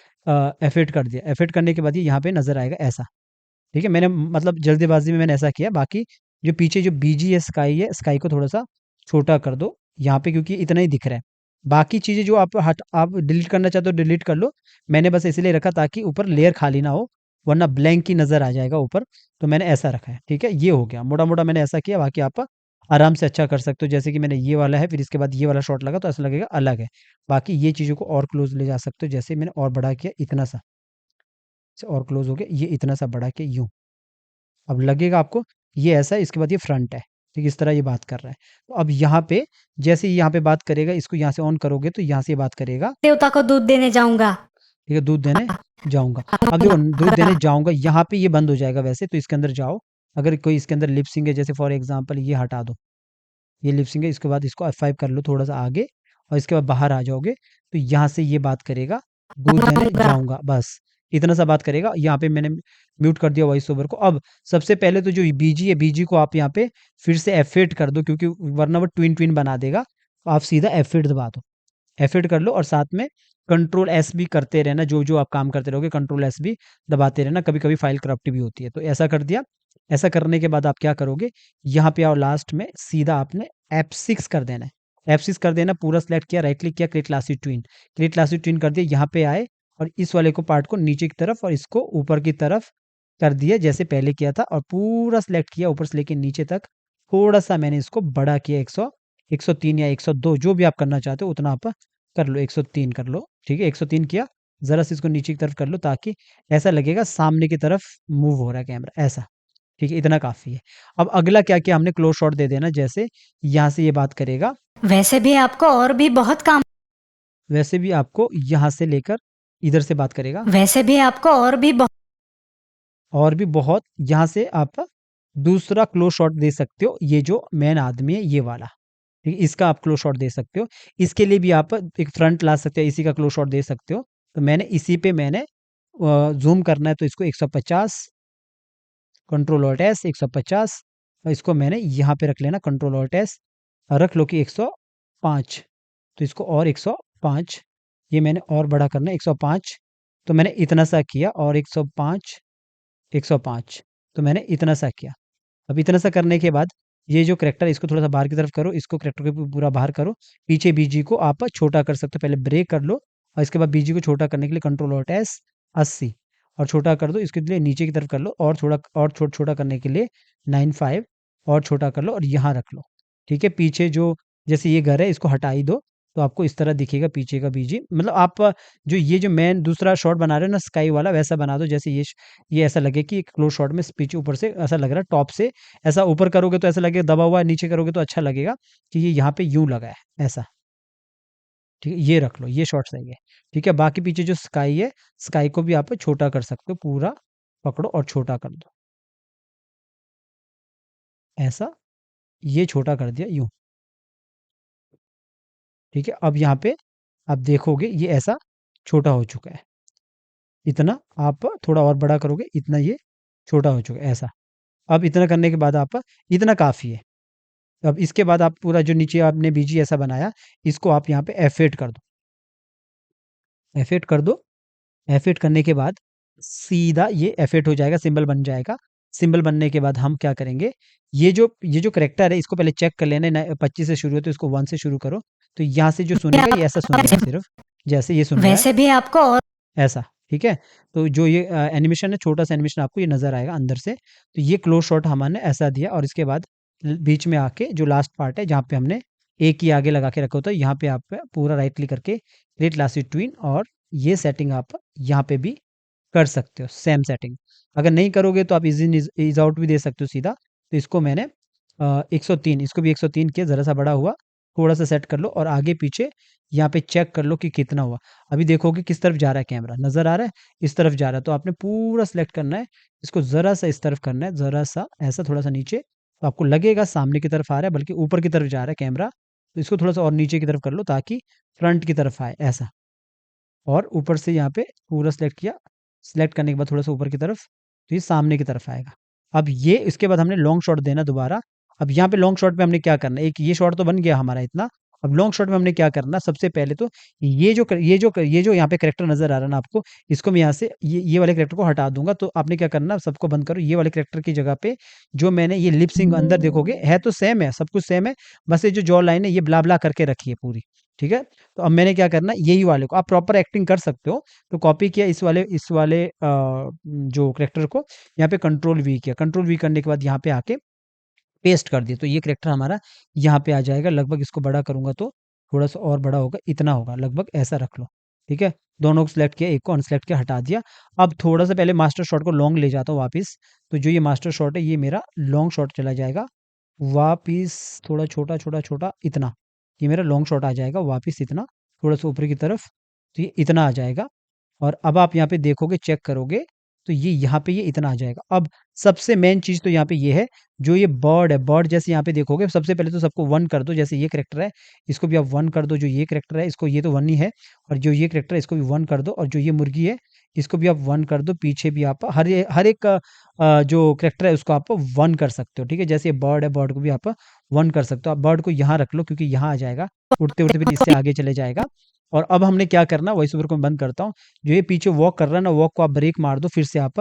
F8 कर दिया। F8 करने के बाद ये यहाँ पे नज़र आएगा ऐसा, ठीक है? मैंने मतलब जल्दबाज़ी में मैंने ऐसा किया, बाकी जो पीछे जो बीजी है, स्काई को थोड़ा-सा छोटा कर दो यहाँ पे, क्योंकि इतना ही दिख रहा है। बाकी चीज़ें जो आप डिलीट करना चाहते हो डिलीट कर लो। मैंने बस इसलिए रखा ताकि ऊपर लेयर खाली ना हो, वरना ब्लैंक ही नज़र आ जाएगा ऊपर, तो मैंने ऐसा रखा है, ठीक है? ये हो गया, मोटा-मोटा मैंने ऐसा किया, बाकी आप आराम से अच्छा कर सकते हो। जैसे कि मैंने ये वाला है, फिर इसके बाद ये वाला शॉट लगा तो ऐसा लगेगा अलग है। बाकी ये चीज़ों को और क्लोज़ ले जा सकते हो, जैसे मैंने और बड़ा किया इतना-सा, और क्लोज़ हो गया, ये इतना-सा बड़ा किया यूँ। अब लगेगा आपको ये ऐसा है, इसके बाद ये फ्रंट है, ठीक, इस तरह ये बात कर रहा है। तो अब यहाँ पे जैसे ही यहाँ पे बात करेगा, इसको यहाँ से ऑन करोगे तो यहाँ से ये बात करेगा, देवता को दूध देने जाऊंगा। ठीक है, दूध देने जाऊँगा। अब देखो दूध देने जाऊँगा, यहाँ पे ये बंद हो जाएगा वैसे, तो इसके अंदर जाओ, अगर कोई इसके अंदर लिप सिंक है, जैसे फॉर एग्ज़ाम्पल ये हटा दो, ये लिप सिंक है, इसके बाद इसको F5 कर लो थोड़ा-सा आगे, और इसके बाद बाहर आ जाओगे, तो यहाँ से ये बात करेगा, दूध देने जाऊँगा, बस इतना सा बात करेगा। यहाँ पे मैंने म्यूट कर दिया वॉइस ओवर को। अब सबसे पहले तो जो बीजी है, बीजी को आप यहाँ पे फिर से F8 कर दो, क्योंकि वरना वो ट्विन-ट्विन बना देगा। तो आप सीधा F8 दबा दो, F8 कर लो, और साथ में कंट्रोल एस भी करते रहना, जो आप काम करते रहोगे कंट्रोल एस भी दबाते रहना, कभी-कभी फाइल करप्ट भी होती है। तो ऐसा कर दिया। ऐसा करने के बाद आप क्या करोगे, यहाँ पे आओ, लास्ट में सीधा आपने F6 कर देना है। F6 कर देना, पूरा सेलेक्ट किया, राइट क्लिक किया, create classic twin, create classic twin कर दिया। यहाँ पे आए और इस वाले को पार्ट को नीचे की तरफ और इसको ऊपर की तरफ कर दिया, जैसे पहले किया था, और पूरा सेलेक्ट किया ऊपर से लेके नीचे तक। थोड़ा-सा मैंने इसको बड़ा किया, 103 या 102, जो भी आप करना चाहते हो उतना आप कर लो, 103 कर लो, ठीक है? 103 किया, ज़रा-सा इसको नीचे की तरफ कर लो, ताकि ऐसा लगेगा सामने की तरफ मूव हो रहा है कैमरा, ऐसा, ठीक है? इतना काफ़ी है। अब अगला क्या किया हमने, क्लोज़ शॉट दे देना, जैसे यहाँ से ये बात करेगा, वैसे भी आपको और भी बहुत काम वैसे भी आपको यहाँ से लेकर इधर से बात करेगा, वैसे भी आपको और भी बहुत, यहाँ से आप दूसरा क्लोज़ शॉट दे सकते हो, ये जो मेन आदमी है ये वाला, ठीक है? इसका आप क्लोज़ शॉट दे सकते हो। इसके लिए भी आप एक फ्रंट ला सकते हो, इसी का क्लोज़ शॉट दे सकते हो। तो मैंने इसी पे ज़ूम करना है, तो इसको 150, कंट्रोल ऑल्ट एस 150, और इसको मैंने यहाँ पे रख लेना, कंट्रोल ऑल्ट एस, रख लो कि 105, तो इसको और 105, ये मैंने और बड़ा करना है 105, तो मैंने इतना सा किया, और 105, 105, तो मैंने इतना सा किया। अब इतना सा करने के बाद ये जो करैक्टर है, इसको थोड़ा-सा बाहर की तरफ करो, इसको करैक्टर को पूरा बाहर करो। पीछे बीजी को आप छोटा कर सकते हो, पहले ब्रेक कर लो, और इसके बाद बीजी को छोटा करने के लिए कंट्रोल ऑल्ट एस 80, और छोटा कर दो, इसके लिए नीचे की तरफ कर लो, और थोड़ा और छोटा करने के लिए 95 और छोटा कर लो, और यहाँ रख लो, ठीक है? पीछे जो जैसे ये घर है, इसको हटा ही दो, तो आपको इस तरह दिखेगा पीछे का बीजी। मतलब आप जो ये जो मेन दूसरा शॉट बना रहे हो ना स्काई वाला, वैसा बना दो, जैसे ये ऐसा लगे कि क्लोज़ शॉट में पीछे ऊपर से ऐसा लग रहा है, टॉप से ऐसा ऊपर करोगे तो ऐसा लगेगा दबा हुआ है, नीचे करोगे तो अच्छा लगेगा कि ये यहाँ पे यूँ लगा है, ऐसा, ठीक है? ये रख लो, ये शॉट सही है, ठीक है? बाकी पीछे जो स्काई है, स्काई को भी आप छोटा कर सकते हो, पूरा पकड़ो और छोटा कर दो, ऐसा, ये छोटा कर दिया यूँ, ठीक है? अब यहाँ पे आप देखोगे ये ऐसा छोटा हो चुका है, इतना आप थोड़ा और बड़ा करोगे, इतना ये छोटा हो चुका है, ऐसा। अब इतना करने के बाद आप इतना काफ़ी है। अब इसके बाद आप पूरा जो नीचे आपने बीजी ऐसा बनाया, इसको आप यहाँ पे F8 कर दो, F8 कर दो। F8 करने के बाद सीधा ये F8 हो जाएगा, सिंबल बन जाएगा। सिंबल बनने के बाद हम क्या करेंगे, ये जो करैक्टर है, इसको पहले चेक कर लेना, 25 से शुरू है तो इसको 1 से शुरू करो। तो यहाँ से जो सुनेगा ये ऐसा सुनेगा सिर्फ़, जैसे ये सुन रहा है, वैसे भी आपको और ऐसा, ठीक है? तो जो ये एनिमेशन है, छोटा-सा एनिमेशन आपको ये नज़र आएगा अंदर से। तो ये क्लोज़ शॉट हमने ऐसा दिया, और इसके बाद बीच में आके जो लास्ट पार्ट है, जहाँ पे हमने एक ही आगे लगा के रखा होता है, यहाँ पे आप पूरा राइट क्लिक करके क्रिएट लास्ट ट्विन, और ये सेटिंग आप यहाँ पे भी कर सकते हो, सेम सेटिंग। अगर नहीं करोगे तो आप ईज़ आउट भी दे सकते हो सीधा। तो इसको मैंने 103, इसको भी 103 किया, ज़रा-सा बड़ा हुआ, थोड़ा-सा सेट कर लो, और आगे-पीछे यहाँ पे चेक कर लो कि कितना हुआ। अभी देखोगे किस तरफ जा रहा है कैमरा, नज़र आ रहा है? इस तरफ जा रहा है, तो आपने पूरा सेलेक्ट करना है, इसको ज़रा-सा इस तरफ करना है, ज़रा-सा ऐसा, थोड़ा-सा नीचे, तो आपको लगेगा सामने की तरफ आ रहा है, बल्कि ऊपर की तरफ जा रहा है कैमरा। तो इसको थोड़ा-सा और नीचे की तरफ कर लो, ताकि फ्रंट की तरफ आए, ऐसा। और ऊपर से यहाँ पे पूरा सेलेक्ट किया, सेलेक्ट करने के बाद थोड़ा-सा ऊपर की तरफ तो ये सामने की तरफ आएगा। अब ये इसके बाद हमने लॉन्ग शॉट देना दोबारा। अब यहाँ पे लॉन्ग शॉट में हमने क्या करना है, एक ये शॉट तो बन गया हमारा इतना। अब लॉन्ग शॉट में हमने क्या करना, सबसे पहले तो ये जो यहाँ पे कैरेक्टर नज़र आ रहा है ना आपको, इसको मैं यहाँ से ये वाले कैरेक्टर को हटा दूँगा। तो आपने क्या करना, सबको बंद करो, ये वाले कैरेक्टर की जगह पे जो मैंने ये लिप सिंक अंदर देखोगे है तो सेम है, सब कुछ सेम है, बस ये जो जॉ लाइन है ये ब्ला-ब्ला करके रखी है पूरी, ठीक है? तो अब मैंने क्या करना, यही वाले को आप प्रॉपर एक्टिंग कर सकते हो, तो कॉपी किया इस वाले जो कैरेक्टर को, यहाँ पे कंट्रोल वी किया, कंट्रोल वी करने के बाद यहाँ पे आके पेस्ट कर दिया, तो ये कैरेक्टर हमारा यहाँ पे आ जाएगा। लगभग इसको बड़ा करूँगा तो थोड़ा-सा और बड़ा होगा, इतना होगा, लगभग ऐसा रख लो, ठीक है? दोनों को सिलेक्ट किया, एक को अनसिलेक्ट किया, हटा दिया। अब थोड़ा-सा पहले मास्टर शॉट को लॉन्ग ले जाता हूँ वापिस, तो जो ये मास्टर शॉट है, ये मेरा लॉन्ग शॉट चला जाएगा। वापिस थोड़ा छोटा, छोटा, छोटा इतना, ये मेरा लॉन्ग शॉट आ जाएगा वापिस इतना, थोड़ा-सा ऊपर की तरफ, तो ये इतना आ जाएगा। और अब आप यहाँ पे देखोगे, चेक करोगे, तो ये यहाँ पे ये इतना आ जाएगा। अब सबसे मेन चीज़ तो यहाँ पे ये है, जो ये बर्ड है, बर्ड जैसे यहाँ पे देखोगे, सबसे पहले तो सबको 1 कर दो, जैसे ये कैरेक्टर है, इसको भी आप 1 कर दो, जो ये कैरेक्टर है, इसको ये तो 1 ही है, और जो ये कैरेक्टर है, इसको भी 1 कर दो, और जो ये मुर्गी है, इसको भी आप 1 कर दो, पीछे भी आप हर एक जो कैरेक्टर है, उसको आप 1 कर सकते हो, ठीक है? जैसे ये बर्ड है, बर्ड को भी आप 1 कर सकते हो। आप बर्ड को यहाँ रख लो, क्योंकि यहाँ आ जाएगा, उड़ते-उड़ते फिर इससे आगे चले जाएगा। और अब हमने क्या करना, वॉइस ओवर को मैं बंद करता हूँ। जो ये पीछे वॉक कर रहा है ना, वॉक को आप ब्रेक मार दो, फिर से आप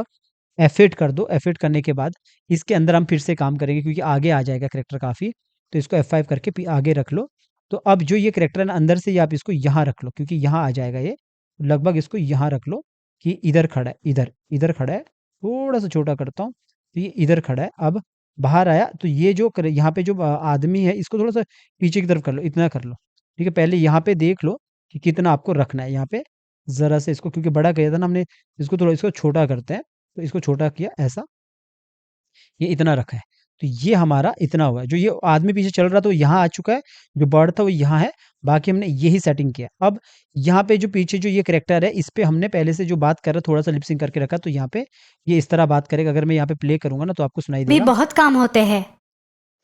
F8 कर दो। F8 करने के बाद इसके अंदर हम फिर से काम करेंगे, क्योंकि आगे आ जाएगा कैरेक्टर काफ़ी, तो इसको F5 करके आगे रख लो। तो अब जो ये कैरेक्टर है ना, अंदर से ही आप इसको यहाँ रख लो, क्योंकि यहाँ आ जाएगा ये, लगभग इसको यहाँ रख लो कि इधर खड़ा है, इधर खड़ा है। थोड़ा सा छोटा करता हूँ, तो ये इधर खड़ा है। अब बाहर आया, तो ये जो यहाँ पे जो आदमी है, इसको थोड़ा सा पीछे की तरफ कर लो, इतना कर लो, ठीक है? पहले यहाँ पे देख लो कि कितना आपको रखना है यहाँ पे, ज़रा से इसको, क्योंकि बड़ा किया था ना हमने, इसको थोड़ा, इसको छोटा करते हैं। तो इसको छोटा किया ऐसा, ये इतना रखा है, तो ये हमारा इतना हुआ है। जो ये आदमी पीछे चल रहा था वो यहाँ आ चुका है, जो बर्ड था वो यहाँ है, बाकी हमने यही सेटिंग किया। अब यहाँ पे जो पीछे जो ये कैरेक्टर है, इस पे हमने पहले से जो बात कर रहा, थोड़ा सा लिपसिंग करके रखा, तो यहाँ पे ये इस तरह बात करेगा। अगर मैं यहाँ पे प्ले करूंगा ना, तो आपको सुनाई भी देगा, बहुत काम होते हैं।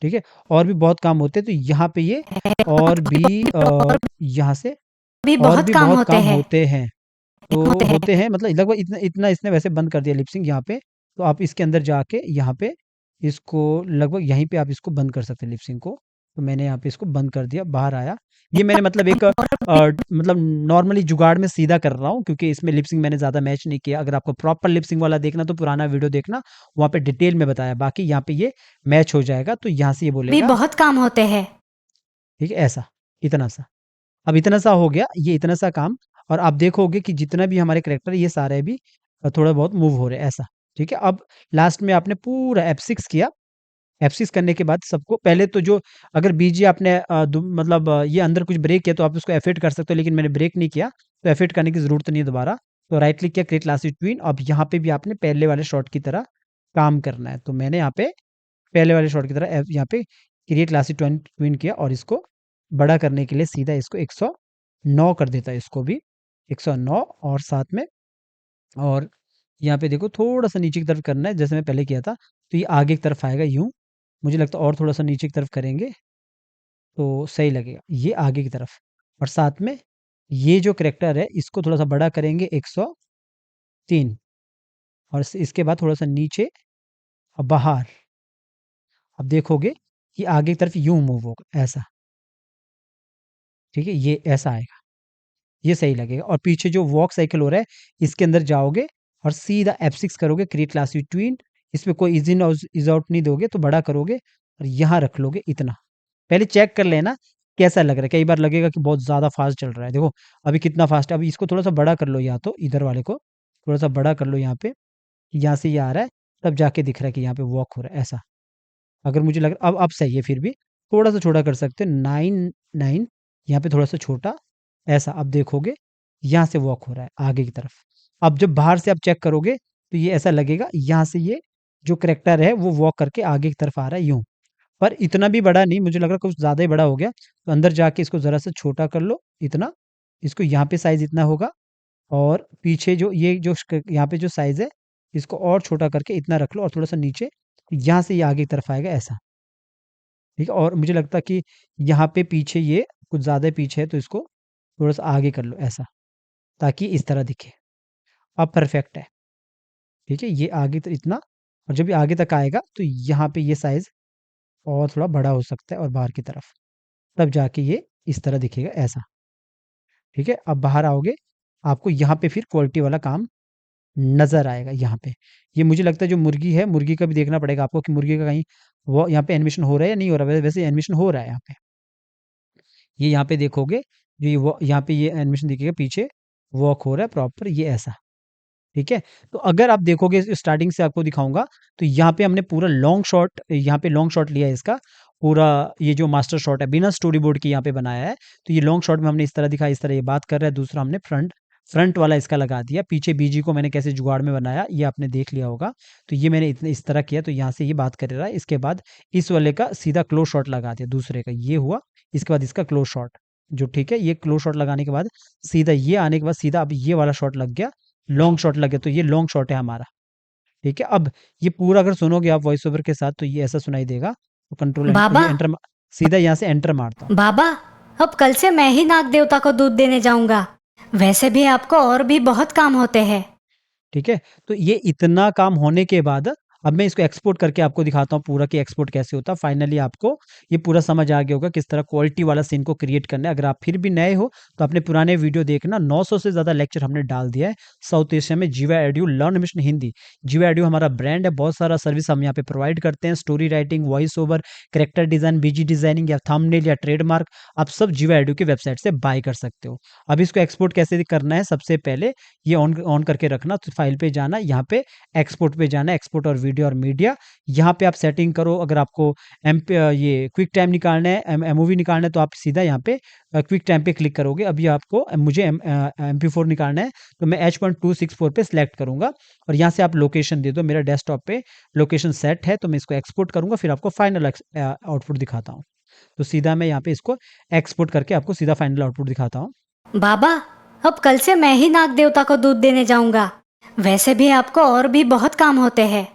ठीक है? और भी बहुत काम होते हैं, तो यहाँ पे ये और भी यहाँ से भी और बहुत भी काम बहुत होते काम हैं। होते हैं। तो होते हैं मतलब लगभग इतना इतना इसने वैसे बंद कर दिया लिपसिंग यहाँ पे। तो आप इसके अंदर जाके यहाँ पे इसको लगभग यहीं पे आप इसको बंद कर सकते हैं लिपसिंग को। तो मैंने यहाँ पे इसको बंद कर दिया, बाहर आया। ये मैंने मतलब एक मतलब नॉर्मली जुगाड़ में सीधा कर रहा हूँ, क्योंकि इसमें लिपसिंग मैंने ज़्यादा मैच नहीं किया। अगर आपको प्रॉपर लिपसिंग वाला देखना तो पुराना वीडियो देखना, वहाँ पे डिटेल में बताया। बाकी यहाँ पे ये मैच हो जाएगा, तो यहाँ से ये भी बोलेगा, बहुत काम होते हैं। ठीक है? ऐसा, इतना सा। अब इतना सा हो गया, ये इतना सा काम। और आप देखोगे कि जितना भी हमारे कैरेक्टर है, ये सारे भी थोड़ा बहुत मूव हो रहे हैं, ऐसा, ठीक है? अब लास्ट में आपने पूरा F6 किया। F6 करने के बाद सबको पहले तो जो, अगर बीजी आपने मतलब ये अंदर कुछ ब्रेक किया, तो आप उसको F8 कर सकते हो, लेकिन मैंने ब्रेक नहीं किया, तो F8 करने की ज़रूरत नहीं है दोबारा। तो राइट क्लिक किया, क्रिएट लास्ट ट्वीन। अब यहाँ पे भी आपने पहले वाले शॉट की तरह काम करना है। तो मैंने यहाँ पे पहले वाले शॉट की तरह यहाँ पे क्रिएट लास्ट ट्वीन किया, और इसको बड़ा करने के लिए सीधा इसको 109 कर देता है, इसको भी 109। और साथ में, और यहाँ पे देखो थोड़ा सा नीचे की तरफ करना है, जैसे मैं पहले किया था, तो ये आगे की तरफ आएगा यूं। मुझे लगता है और थोड़ा सा नीचे की तरफ करेंगे तो सही लगेगा, ये आगे की तरफ। और साथ में ये जो करेक्टर है, इसको थोड़ा सा बड़ा करेंगे 103। और इसके बाद थोड़ा सा नीचे और बाहर। अब देखोगे कि आगे की तरफ यूं मूव होगा, ऐसा, ठीक है? ये ऐसा आएगा, ये सही लगेगा। और पीछे जो वॉक साइकिल हो रहा है, इसके अंदर जाओगे और सीधा F6 करोगे, क्रिएट क्लास ट्वीन। इसमें कोई इज इन और इज आउट नहीं दोगे, तो बड़ा करोगे और यहाँ रख लोगे इतना। पहले चेक कर लेना कैसा लग रहा है। कई बार लगेगा कि बहुत ज़्यादा फास्ट चल रहा है, देखो अभी कितना फास्ट है। अभी इसको थोड़ा सा बड़ा कर लो, या तो इधर वाले को थोड़ा सा बड़ा कर लो, यहाँ पे, यहाँ से ये आ रहा है, तब जाके दिख रहा है कि यहाँ पे वॉक हो रहा है, ऐसा। अगर मुझे लग रहा, अब सही है, फिर भी थोड़ा सा छोटा कर सकते हैं, 9 यहाँ पे थोड़ा सा छोटा, ऐसा। अब देखोगे यहाँ से वॉक हो रहा है आगे की तरफ। अब जब बाहर से आप चेक करोगे, तो ये ऐसा लगेगा यहाँ से ये जो करेक्टर है वो वॉक करके आगे की तरफ आ रहा है यूं। पर इतना भी बड़ा नहीं, मुझे लग रहा है कुछ ज़्यादा ही बड़ा हो गया। तो अंदर जाके इसको ज़रा सा छोटा कर लो, इतना। इसको यहाँ पे साइज़ इतना होगा, और पीछे जो ये जो यहाँ पे जो साइज़ है, इसको और छोटा करके इतना रख लो, और थोड़ा सा नीचे, यहाँ से ये आगे की तरफ आएगा, ऐसा, ठीक है? और मुझे लगता है कि यहाँ पे पीछे ये कुछ ज़्यादा पीछे है, तो इसको थोड़ा-सा आगे कर लो, ऐसा, ताकि इस तरह दिखे। अब परफेक्ट है, ठीक है, ये आगे तो इतना, और जब ये आगे तक आएगा तो यहाँ पे ये साइज़ और थोड़ा बड़ा हो सकता है और बाहर की तरफ, तब जाके ये इस तरह दिखेगा ऐसा। ठीक है, अब बाहर आओगे, आपको यहाँ पे फिर क्वालिटी वाला काम नज़र आएगा यहाँ पे। ये मुझे लगता है जो मुर्गी है, मुर्गी का भी देखना पड़ेगा आपको कि मुर्गी का कहीं वो यहाँ पे एनिमेशन हो रहा है या नहीं हो रहा है। वैसे एनिमेशन हो रहा है यहाँ पे। ये यहाँ पे देखोगे, जो ये वो यहाँ पे ये एनिमेशन दिखेगा पीछे, वॉक हो रहा है प्रॉपर, ये ऐसा। ठीक है? तो अगर आप देखोगे स्टार्टिंग से आपको दिखाऊँगा, तो यहाँ पे हमने पूरा लॉन्ग शॉट, यहाँ पे लॉन्ग शॉट लिया है इसका, पूरा ये जो मास्टर शॉट है, बिना स्टोरी बोर्ड के यहाँ पे बनाया है। तो ये लॉन्ग शॉट में हमने इस तरह दिखाया, इस तरह ये बात कर रहा है, दूसरा हमने फ्रंट फ्रंट वाला इसका लगा दिया। पीछे बीजी को मैंने कैसे जुगाड़ में बनाया, ये आपने देख लिया होगा। तो ये मैंने इतने इस तरह किया, तो यहाँ से ये बात कर रहा है। इसके बाद इस वाले का सीधा क्लोज़ शॉट लगा दिया दूसरे का, ये हुआ। इसके बाद इसका क्लोज़ शॉट, जो ठीक है, ये क्लोज़ शॉट लगाने के बाद सीधा ये आने के बाद सीधा अब ये वाला शॉट लग गया, लॉन्ग शॉट लगे, तो ये लॉन्ग शॉट है हमारा। ठीक है, अब ये पूरा अगर सुनोगे आप वॉइस ओवर के साथ तो ये ऐसा सुनाई देगा। तो कंट्रोल बाबा ये एंटर, सीधा यहाँ से एंटर मारता हूँ। बाबा, अब कल से मैं ही नाग देवता को दूध देने जाऊंगा। वैसे भी आपको और भी बहुत काम होते हैं। ठीक है, तो ये इतना काम होने के बाद अब मैं इसको एक्सपोर्ट करके आपको दिखाता हूँ पूरा कि एक्सपोर्ट कैसे होता है। फाइनली आपको ये पूरा समझ आ गया होगा किस तरह क्वालिटी वाला सीन को क्रिएट करना है। अगर आप फिर भी नए हो तो अपने पुराने वीडियो देखना, 900 से ज़्यादा लेक्चर हमने डाल दिया है साउथ एशिया में। जीवा एडू लर्न मिशन हिंदी, जीवा एडू हमारा ब्रांड है, बहुत सारा सर्विस हम यहाँ पे प्रोवाइड करते हैं। Story writing, voice over, character design, BG designing या थंबनेल या ट्रेडमार्क, आप सब जीवा एडू की वेबसाइट से बाय कर सकते हो। अब इसको एक्सपोर्ट कैसे करना है, सबसे पहले ये ऑन करके रखना। तो फाइल पे जाना, यहाँ पे एक्सपोर्ट पे जाना, एक्सपोर्ट और वीडियो और मीडिया, यहाँ पे आप सेटिंग करो। अगर आपको ये क्विक टाइम निकालना है, एमओवी निकालना है, तो आप सीधा यहाँ पे क्विक टाइम पे क्लिक करोगे। अभी आपको मुझे MP4 निकालना है, तो मैं H.264 पे सिलेक्ट करूंगा और यहाँ से आप लोकेशन दे दो। मेरा डेस्कटॉप पे लोकेशन सेट है, तो मैं इसको एक्सपोर्ट करूंगा, फिर आपको फाइनल आउटपुट दिखाता हूँ। तो सीधा मैं यहाँ पे इसको एक्सपोर्ट करके आपको सीधा फाइनल आउटपुट दिखाता हूँ। बाबा, अब कल से मैं ही नाग देवता को दूध देने जाऊंगा। वैसे भी आपको और भी बहुत काम होते हैं।